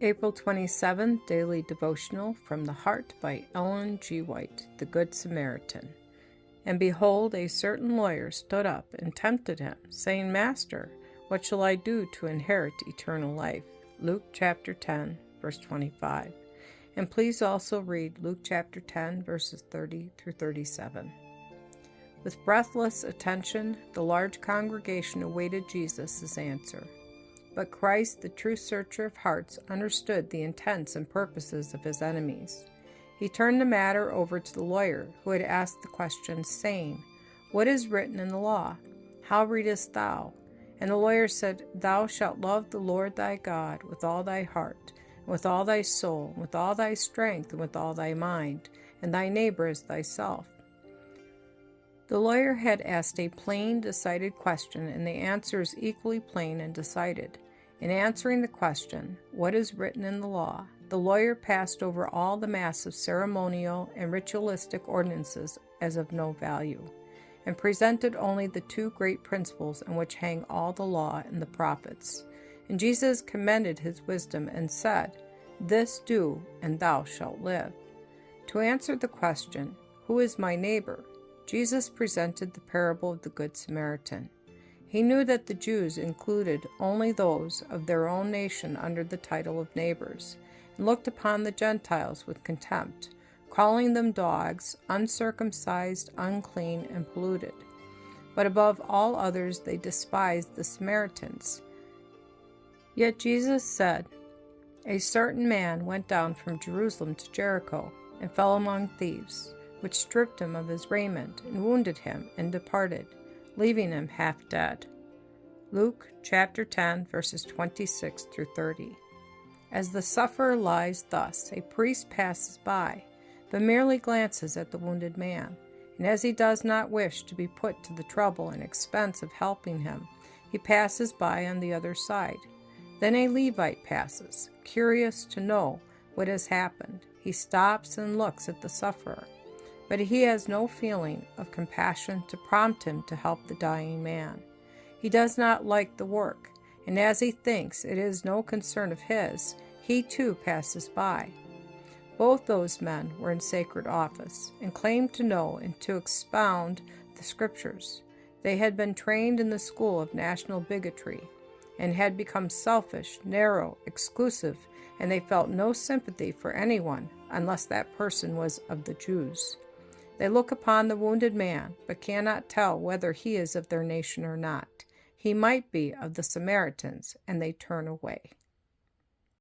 April 27th, Daily Devotional from the Heart by Ellen G. White, The Good Samaritan. And behold, a certain lawyer stood up and tempted him, saying, Master, what shall I do to inherit eternal life? Luke chapter 10, verse 25. And please also read Luke chapter 10, verses 30 through 37. With breathless attention, the large congregation awaited Jesus' answer. But Christ, the true searcher of hearts, understood the intents and purposes of his enemies. He turned the matter over to the lawyer, who had asked the question, saying, What is written in the law? How readest thou? And the lawyer said, Thou shalt love the Lord thy God with all thy heart, and with all thy soul, and with all thy strength, and with all thy mind, and thy neighbor as thyself. The lawyer had asked a plain, decided question, and the answer is equally plain and decided. In answering the question, what is written in the law, the lawyer passed over all the mass of ceremonial and ritualistic ordinances as of no value, and presented only the two great principles on which hang all the law and the prophets. And Jesus commended his wisdom and said, This do, and thou shalt live. To answer the question, Who is my neighbor? Jesus presented the parable of the Good Samaritan. He knew that the Jews included only those of their own nation under the title of neighbors, and looked upon the Gentiles with contempt, calling them dogs, uncircumcised, unclean, and polluted. But above all others they despised the Samaritans. Yet Jesus said, A certain man went down from Jerusalem to Jericho, and fell among thieves, which stripped him of his raiment, and wounded him, and departed, leaving him half dead. Luke chapter 10, verses 26 through 30. As the sufferer lies thus, a priest passes by, but merely glances at the wounded man, and as he does not wish to be put to the trouble and expense of helping him, he passes by on the other side. Then a Levite passes, curious to know what has happened. He stops and looks at the sufferer, but he has no feeling of compassion to prompt him to help the dying man. He does not like the work, and as he thinks it is no concern of his, he too passes by. Both those men were in sacred office, and claimed to know and to expound the Scriptures. They had been trained in the school of national bigotry, and had become selfish, narrow, exclusive, and they felt no sympathy for anyone unless that person was of the Jews. They look upon the wounded man, but cannot tell whether he is of their nation or not. He might be of the Samaritans, and they turn away.